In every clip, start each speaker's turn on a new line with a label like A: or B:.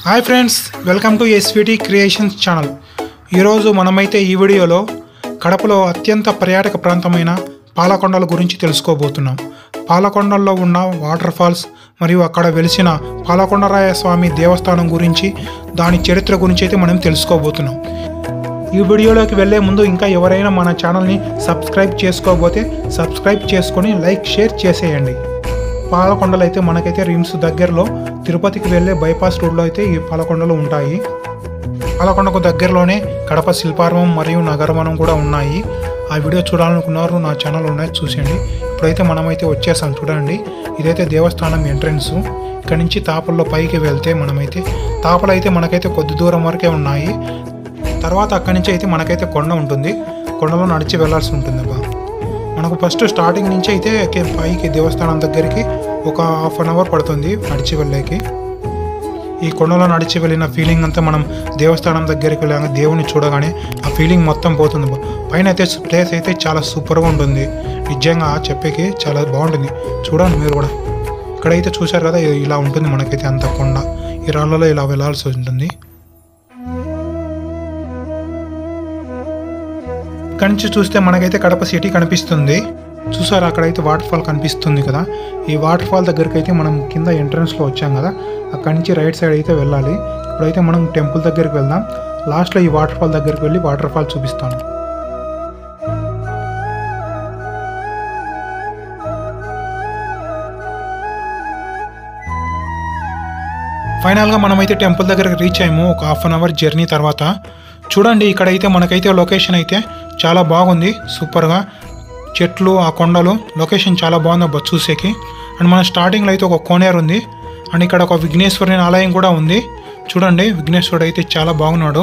A: Hi friends, welcome to SVT creations channel. ఈరోజు మనమైతే ఈ వీడియోలో కడపలో అత్యంత పర్యాటక ప్రాంతమైన పాలకొండల గురించి తెలుసుకోబోతున్నాం. పాలకొండల్లో ఉన్న వాటర్ ఫాల్స్ మరియు అక్కడ వెలిసిన పాలకొండరాయ స్వామి దేవస్థానం గురించి, దాని చరిత్ర గురించి అయితే మనం తెలుసుకోబోతున్నాం. ఈ వీడియోలోకి వెళ్ళే ముందు ఇంకా ఎవరైనా మన ఛానల్ని సబ్స్క్రైబ్ చేసుకోకపోతే సబ్స్క్రైబ్ చేసుకొని లైక్, షేర్ చేసేయండి. పాలకొండలు అయితే మనకైతే రిమ్స్ దగ్గరలో తిరుపతికి వెళ్ళే బైపాస్ రోడ్లో అయితే ఈ పాలకొండలు ఉంటాయి. పాలకొండకు దగ్గరలోనే కడప శిల్పారామం మరియు నగరవనం కూడా ఉన్నాయి. ఆ వీడియో చూడాలనుకున్నారు, నా ఛానల్ ఉన్నాయి, చూసేయండి. ఇప్పుడైతే మనమైతే వచ్చేసాం. చూడండి, ఇదైతే దేవస్థానం ఎంట్రన్స్. ఇక్కడ నుంచి తాపల్లో పైకి వెళ్తే తాపలు అయితే మనకైతే కొద్ది దూరం వరకే ఉన్నాయి. తర్వాత అక్కడి నుంచి అయితే మనకైతే కొండ ఉంటుంది. కొండలో నడిచి వెళ్ళాల్సి ఉంటుంది. మనకు ఫస్ట్ స్టార్టింగ్ నుంచి అయితే పైకి దేవస్థానం దగ్గరికి ఒక హాఫ్ అన్ అవర్ పడుతుంది నడిచి వెళ్ళేకి. ఈ కొండలో నడిచి వెళ్ళిన ఫీలింగ్ అంతా మనం దేవస్థానం దగ్గరికి వెళ్ళాక దేవుని చూడగానే ఆ ఫీలింగ్ మొత్తం పోతుంది. పైన అయితే ప్లేస్ అయితే చాలా సూపర్గా ఉంటుంది. నిజంగా చెప్పేకి చాలా బాగుంటుంది. చూడండి మీరు కూడా. ఇక్కడైతే చూశారు కదా, ఇలా ఉంటుంది మనకైతే అంత కొండ. ఈ రాళ్ళలో ఇలా వెళ్ళాల్సి ఉంటుంది. ఇక్కడి నుంచి చూస్తే మనకైతే కడప సిటీ కనిపిస్తుంది. చూసారు, అక్కడైతే వాటర్ ఫాల్ కనిపిస్తుంది కదా. ఈ వాటర్ ఫాల్ దగ్గరికి అయితే మనం కింద ఎంట్రన్స్లో వచ్చాం కదా, అక్కడి నుంచి రైట్ సైడ్ అయితే వెళ్ళాలి. ఇప్పుడైతే మనం టెంపుల్ దగ్గరికి వెళ్దాం. లాస్ట్లో ఈ వాటర్ ఫాల్ దగ్గరికి వెళ్ళి వాటర్ ఫాల్ చూపిస్తాను. ఫైనల్గా మనమైతే టెంపుల్ దగ్గరికి రీచ్ అయ్యాము ఒక హాఫ్ అన్ అవర్ జర్నీ తర్వాత. చూడండి, ఇక్కడైతే మనకైతే లొకేషన్ అయితే చాలా బాగుంది. సూపర్గా చెట్లు, ఆ కొండలు, లొకేషన్ చాలా బాగుంది చూసేకి. అండ్ మన స్టార్టింగ్లో అయితే ఒక కోనేరు ఉంది. అండ్ ఇక్కడ ఒక విఘ్నేశ్వరుని ఆలయం కూడా ఉంది. చూడండి, విఘ్నేశ్వరుడు అయితే చాలా బాగున్నాడు.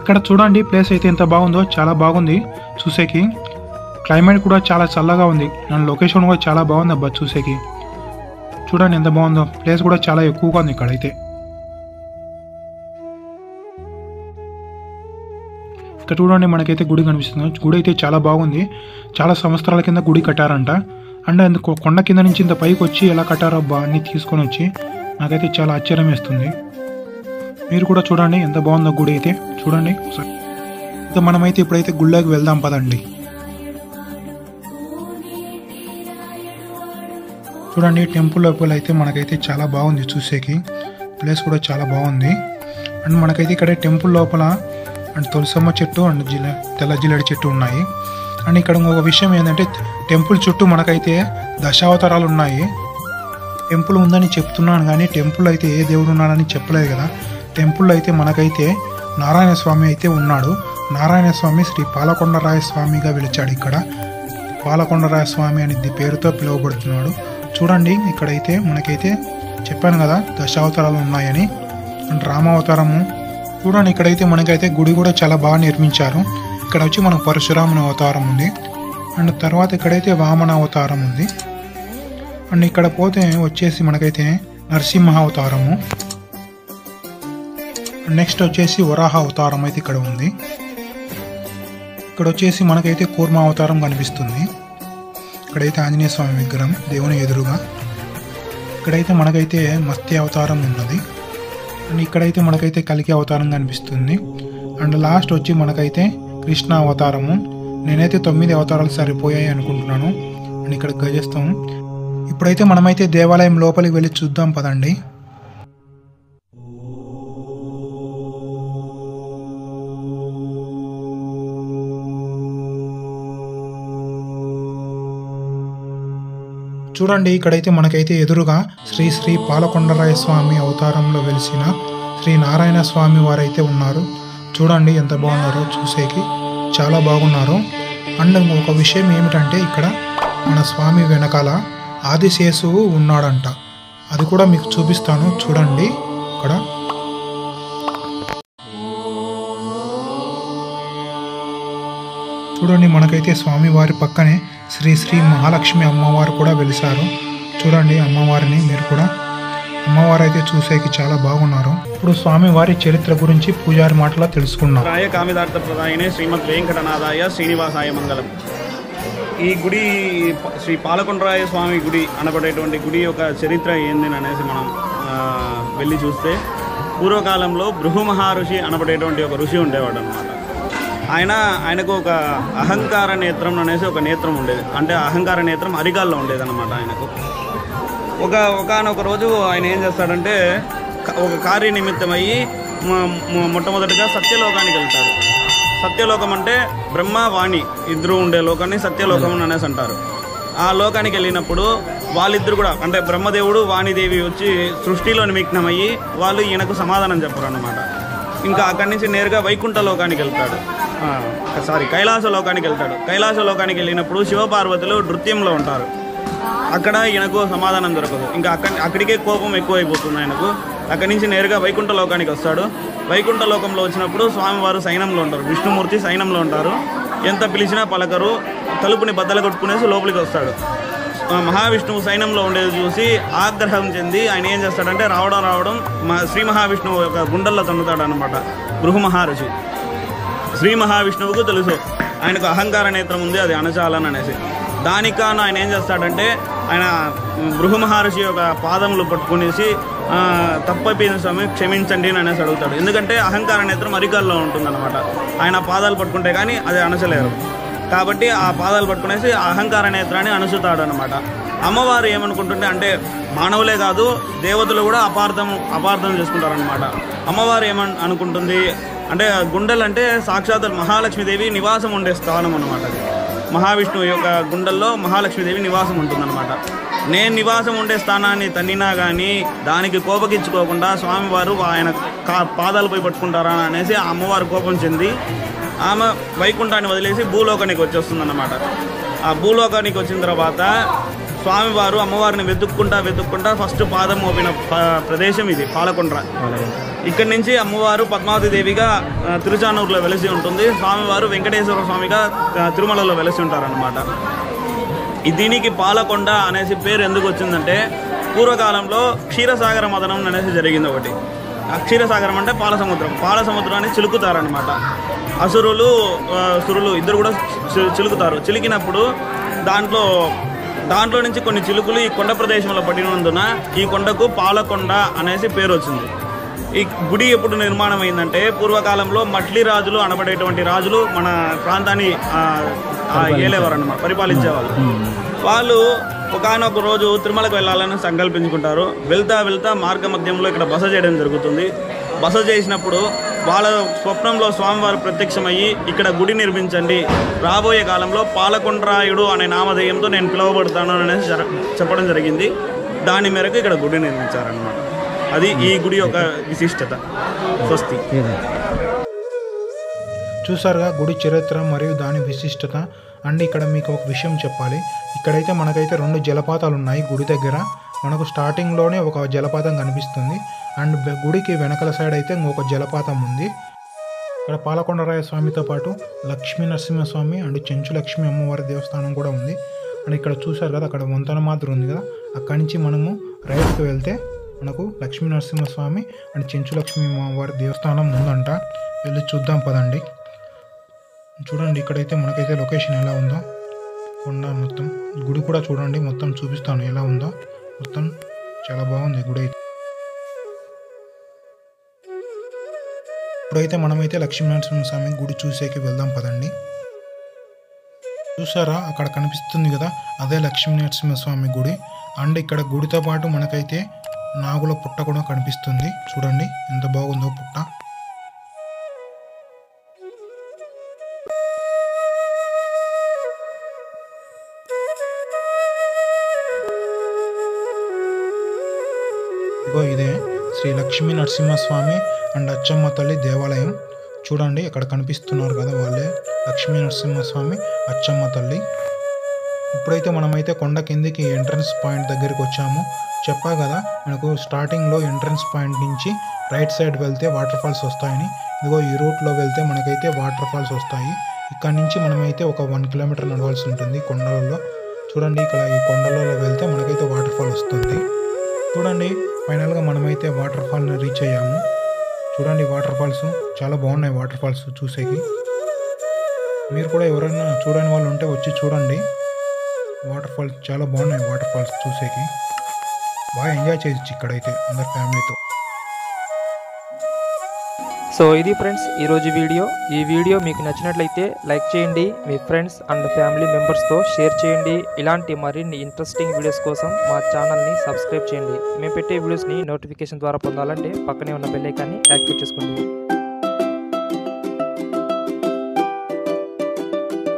A: ఇక్కడ చూడండి, ప్లేస్ అయితే ఎంత బాగుందో, చాలా బాగుంది చూసేకి. క్లైమేట్ కూడా చాలా చల్లగా ఉంది. అండ్ లొకేషన్ కూడా చాలా బాగుంది చూసేకి. చూడండి ఎంత బాగుందో. ప్లేస్ కూడా చాలా ఎక్కువగా ఉంది ఇక్కడైతే. ఇక్కడ చూడండి, మనకైతే గుడి కనిపిస్తుంది. గుడి అయితే చాలా బాగుంది. చాలా సంవత్సరాల కింద గుడి కట్టారంట. అండ్ అందుకు కొండ కింద నుంచి ఇంత పైకి వచ్చి ఎలా కట్టారో అన్ని తీసుకొని వచ్చి నాకైతే చాలా ఆశ్చర్యం వేస్తుంది. మీరు కూడా చూడండి ఎంత బాగుందో గుడి అయితే. చూడండి, మనమైతే ఇప్పుడైతే గుళ్ళకి వెళ్దాం పదండి. చూడండి, టెంపుల్ లోపల అయితే మనకైతే చాలా బాగుంది చూసేకి. ప్లేస్ కూడా చాలా బాగుంది. అండ్ మనకైతే ఇక్కడ టెంపుల్ లోపల అండ్ తులసమ్మ చెట్టు అండ్ తెల్ల జిల్లడి చెట్టు ఉన్నాయి. అండ్ ఇక్కడ ఒక విషయం ఏంటంటే, టెంపుల్ చుట్టూ మనకైతే దశావతారాలు ఉన్నాయి. టెంపుల్ ఉందని చెప్తున్నాను కానీ టెంపుల్ అయితే ఏ దేవుడు ఉన్నాడని చెప్పలేదు కదా. టెంపుల్ అయితే మనకైతే నారాయణ స్వామి అయితే ఉన్నాడు. నారాయణ స్వామి శ్రీ పాలకొండరాయ స్వామిగా పిలిచాడు. ఇక్కడ పాలకొండరాయ స్వామి అనే పేరుతో పిలువబడుతున్నాడు. చూడండి, ఇక్కడైతే మనకైతే చెప్పాను కదా దశావతారాలు ఉన్నాయని. అండ్ రామావతారము చూడండి. ఇక్కడైతే మనకైతే గుడి కూడా చాలా బాగా నిర్మించారు. ఇక్కడ వచ్చి మనకు పరశురాముని అవతారం ఉంది. అండ్ తర్వాత ఇక్కడైతే వామన అవతారం ఉంది. అండ్ ఇక్కడ పోతే వచ్చేసి మనకైతే నరసింహ అవతారము. నెక్స్ట్ వచ్చేసి వరాహ అవతారం అయితే ఇక్కడ ఉంది. ఇక్కడ వచ్చేసి మనకైతే కూర్మ అవతారం కనిపిస్తుంది. ఇక్కడైతే ఆంజనేయ స్వామి విగ్రహం దేవుని ఎదురుగా. ఇక్కడైతే మనకైతే మత్స్య అవతారం ఉన్నది. అండ్ ఇక్కడైతే మనకైతే కలికి అవతారం కనిపిస్తుంది. అండ్ లాస్ట్ వచ్చి మనకైతే కృష్ణ అవతారము. నేనైతే 9 అవతారాలు సరిపోయాయి అనుకుంటున్నాను. అండ్ ఇక్కడ గజస్థం. ఇప్పుడైతే మనమైతే దేవాలయం లోపలికి వెళ్ళి చూద్దాం పదండి. చూడండి, ఇక్కడైతే మనకైతే ఎదురుగా శ్రీ శ్రీ పాలకొండరాయ స్వామి అవతారంలో వెలిసిన శ్రీ నారాయణ స్వామి వారైతే ఉన్నారు. చూడండి ఎంత బాగున్నారో చూసేకి, చాలా బాగున్నారు. అండ్ ఒక విషయం ఏమిటంటే, ఇక్కడ మన స్వామి వెనకాల ఆదిశేషువు ఉన్నాడంట. అది కూడా మీకు చూపిస్తాను. చూడండి, ఇక్కడ చూడండి మనకైతే స్వామివారి పక్కనే శ్రీ శ్రీ మహాలక్ష్మి అమ్మవారు కూడా వెలిసారు. చూడండి అమ్మవారిని మీరు కూడా. అమ్మవారు అయితే చూసేకి చాలా బాగున్నారు. ఇప్పుడు స్వామివారి చరిత్ర గురించి పూజారి మాటలా తెలుసుకున్నాం.
B: కామిదార్థ ప్రదాయనే శ్రీమద్ వెంకటనాథాయ శ్రీనివాసాయ మంగళం. ఈ గుడి శ్రీ పాలకొండరాయ స్వామి గుడి అనబడేటువంటి గుడి యొక్క చరిత్ర ఏంది అనేసి మనం వెళ్ళి చూస్తే, పూర్వకాలంలో భృగు మహర్షి అనబడేటువంటి ఒక ఋషి ఉండేవాడు అనమాట. ఆయనకు ఒక అహంకార నేత్రం అనేసి ఒక నేత్రం ఉండేది. అంటే అహంకార నేత్రం అరిగాల్లో ఉండేది అనమాట. ఆయనకు ఒకనొక రోజు ఆయన ఏం చేస్తాడంటే, ఒక కార్య నిమిత్తమయ్యి మొట్టమొదటిగా సత్యలోకానికి వెళ్తాడు. సత్యలోకం అంటే బ్రహ్మ వాణి ఇద్దరు ఉండే లోకాన్ని సత్యలోకం అనేసి అంటారు. ఆ లోకానికి వెళ్ళినప్పుడు వాళ్ళిద్దరు కూడా, అంటే బ్రహ్మదేవుడు వాణిదేవి వచ్చి సృష్టిలో నిమగ్నమయ్యి వాళ్ళు ఈయనకు సమాధానం చెప్పరు అన్నమాట. ఇంకా అక్కడి నుంచి నేరుగా వైకుంఠ లోకానికి వెళ్తాడు. కైలాస లోకానికి వెళ్తాడు. కైలాస లోకానికి వెళ్ళినప్పుడు శివపార్వతులు నృత్యంలో ఉంటారు. అక్కడ ఈయనకు సమాధానం దొరకదు. ఇంకా అక్కడికే కోపం ఎక్కువైపోతుంది ఆయనకు. అక్కడి నుంచి నేరుగా వైకుంఠ లోకానికి వస్తాడు. వైకుంఠ లోకంలో వచ్చినప్పుడు స్వామివారు సైనంలో ఉంటారు. విష్ణుమూర్తి సైనంలో ఉంటారు. ఎంత పిలిచినా పలకరు. తలుపుని బద్దలు కొట్టుకునేసి లోపలికి వస్తాడు. మహావిష్ణువు సైనంలో ఉండేది చూసి ఆగ్రహం చెంది ఆయన ఏం చేస్తాడంటే, రావడం శ్రీ మహావిష్ణువు యొక్క గుండెల్లో తన్నుతాడు అనమాట భృగు మహర్షి. శ్రీ మహావిష్ణువుకు తెలుసు ఆయనకు అహంకార నేత్రం ఉంది, అది అణచాలని అనేసి. దానికాను ఆయన ఏం చేస్తాడంటే, ఆయన భృగు మహర్షి యొక్క పాదములు పట్టుకునేసి తప్పైపోయిన స్వామి క్షమించండి అని అనేసి అడుగుతాడు. ఎందుకంటే అహంకార నేత్రం అరికాల్లో ఉంటుందన్నమాట. ఆయన పాదాలు పట్టుకుంటే కానీ అది అణచలేరు. కాబట్టి ఆ పాదాలు పట్టుకునేసి అహంకార నేత్రాన్ని అణుచుతాడు అనమాట. అమ్మవారు ఏమనుకుంటుంటే, అంటే మానవులే కాదు దేవతలు కూడా అపార్థం చేసుకుంటారనమాట. అమ్మవారు అనుకుంటుంది అంటే, గుండెలు అంటే సాక్షాత్ మహాలక్ష్మీదేవి నివాసం ఉండే స్థానం అనమాట. అది మహావిష్ణువు యొక్క గుండెల్లో మహాలక్ష్మీదేవి నివాసం ఉంటుందన్నమాట. నేను నివాసం ఉండే స్థానాన్ని తన్నినా కానీ దానికి కోపగించుకోకుండా స్వామివారు ఆయన పాదాలపై పట్టుకుంటారా అనేసి ఆ అమ్మవారు కోపం చెంది ఆమె వైకుంఠాన్ని వదిలేసి భూలోకానికి వచ్చేస్తుందన్నమాట. ఆ భూలోకానికి వచ్చిన తర్వాత స్వామివారు అమ్మవారిని వెతుక్కుంటా ఫస్ట్ పాదం మోపిన ప్రదేశం ఇది పాలకొండ్ర. ఇక్కడి నుంచి అమ్మవారు పద్మావతిదేవిగా తిరుచానూరులో వెలిసి ఉంటుంది. స్వామివారు వెంకటేశ్వర స్వామిగా తిరుమలలో వెలిసి ఉంటారనమాట. దీనికి పాలకొండ అనేసి పేరు ఎందుకు వచ్చిందంటే, పూర్వకాలంలో క్షీరసాగర మదనం అనేసి జరిగింది ఒకటి. ఆ క్షీరసాగరం అంటే పాల సముద్రాన్ని చిలుకుతారనమాట. అసురులు సురులు ఇద్దరు కూడా చిలుకుతారు. చిలికినప్పుడు దాంట్లో నుంచి కొన్ని చిలుకులు ఈ కొండ ప్రదేశంలో పడినందున ఈ కొండకు పాలకొండ అనేసి పేరు వచ్చింది. ఈ గుడి ఎప్పుడు నిర్మాణం అయిందంటే, పూర్వకాలంలో మట్లి రాజులు అనబడేటువంటి రాజులు మన ప్రాంతాన్ని ఏలేవారు అన్నమాట, పరిపాలించేవాళ్ళు. వాళ్ళు ఒకనొక రోజు తిరుమలకు వెళ్ళాలని సంకల్పించుకుంటారు. వెళ్తా మార్గ మధ్యంలో ఇక్కడ బస చేయడం జరుగుతుంది. బస చేసినప్పుడు వాళ్ళ స్వప్నంలో స్వామివారు ప్రత్యక్షమయ్యి, ఇక్కడ గుడి నిర్మించండి, రాబోయే కాలంలో పాలకొండరాయుడు అనే నామధేయంతో నేను పిలువబడతాను అనేసి చెప్పడం జరిగింది. దాని మేరకు ఇక్కడ గుడి నిర్మించారనమాట. అది ఈ గుడి యొక్క విశిష్టత. స్వస్తి.
A: చూసారుగా గుడి చరిత్ర మరియు దాని విశిష్టత. అండ్ ఇక్కడ మీకు ఒక విషయం చెప్పాలి. ఇక్కడైతే మనకైతే 2 జలపాతాలు ఉన్నాయి గుడి దగ్గర. మనకు స్టార్టింగ్లోనే ఒక జలపాతం కనిపిస్తుంది. అండ్ గుడికి వెనకల సైడ్ అయితే ఇంకొక జలపాతం ఉంది. ఇక్కడ పాలకొండరాయ స్వామితో పాటు లక్ష్మీ నరసింహస్వామి అండ్ చెంచు లక్ష్మీ అమ్మవారి దేవస్థానం కూడా ఉంది. అండ్ ఇక్కడ చూసారు కదా, అక్కడ వంతెన మాత్రం ఉంది కదా, అక్కడి నుంచి మనము రైట్కి వెళ్తే మనకు లక్ష్మీ నరసింహస్వామి అండ్ చెంచు లక్ష్మీ అమ్మవారి దేవస్థానం ఉందంట. వెళ్ళి చూద్దాం పదండి. చూడండి ఇక్కడైతే మనకైతే లొకేషన్ ఎలా ఉందో, కొండ మొత్తం గుడి కూడా చూడండి, మొత్తం చూపిస్తాను ఎలా ఉందో. మొత్తం చాలా బాగుంది గుడి అయితే. ఇప్పుడైతే మనమైతే లక్ష్మీనరసింహస్వామి గుడి చూసేకి వెళ్దాం పదండి. చూసారా అక్కడ కనిపిస్తుంది కదా, అదే లక్ష్మీనరసింహస్వామి గుడి. అండ్ ఇక్కడ గుడితో పాటు మనకైతే నాగుల పుట్ట కూడా కనిపిస్తుంది. చూడండి ఎంత బాగుందో పుట్ట. ఇదే శ్రీ లక్ష్మీ నరసింహస్వామి అండ్ అచ్చమ్మ తల్లి దేవాలయం. చూడండి అక్కడ కనిపిస్తున్నారు కదా, వాళ్ళే లక్ష్మీ నరసింహస్వామి అచ్చమ్మ తల్లి. ఇప్పుడైతే మనమైతే కొండ కిందికి ఎంట్రన్స్ పాయింట్ దగ్గరికి వచ్చాము. చెప్పా కదా మనకు స్టార్టింగ్లో ఎంట్రన్స్ పాయింట్ నుంచి రైట్ సైడ్ వెళ్తే వాటర్ ఫాల్స్ వస్తాయని. ఇదిగో ఈ రూట్లో వెళ్తే మనకైతే వాటర్ ఫాల్స్ వస్తాయి. ఇక్కడ నుంచి మనమైతే ఒక 1 కిలోమీటర్ నడవాల్సి ఉంటుంది కొండలలో. చూడండి ఇక్కడ ఈ కొండలలో వెళ్తే మనకైతే వాటర్ ఫాల్ వస్తుంది. చూడండి ఫైనల్గా మనమైతే వాటర్ ఫాల్ని రీచ్ అయ్యాము. చూడండి వాటర్ ఫాల్స్ చాలా బాగున్నాయి, వాటర్ ఫాల్స్ చూసేకి. మీరు కూడా ఎవరైనా చూడని వాళ్ళు ఉంటే వచ్చి చూడండి. వాటర్ ఫాల్స్ చాలా బాగున్నాయి. వాటర్ ఫాల్స్ చూసేకి బాగా ఎంజాయ్ చేయొచ్చు ఇక్కడైతే అందరు ఫ్యామిలీతో.
C: సో ఇది ఫ్రెండ్స్ ఈరోజు వీడియో. ఈ వీడియో మీకు నచ్చినట్లయితే లైక్ చేయండి, మీ ఫ్రెండ్స్ అండ్ ఫ్యామిలీ మెంబర్స్తో షేర్ చేయండి. ఇలాంటి మరిన్ని ఇంట్రెస్టింగ్ వీడియోస్ కోసం మా ఛానల్ని సబ్స్క్రైబ్ చేయండి. మేము పెట్టే వీడియోస్ని నోటిఫికేషన్ ద్వారా పొందాలంటే పక్కనే ఉన్న బెల్ ఐకాన్ని యాక్టివేట్ చేసుకోండి.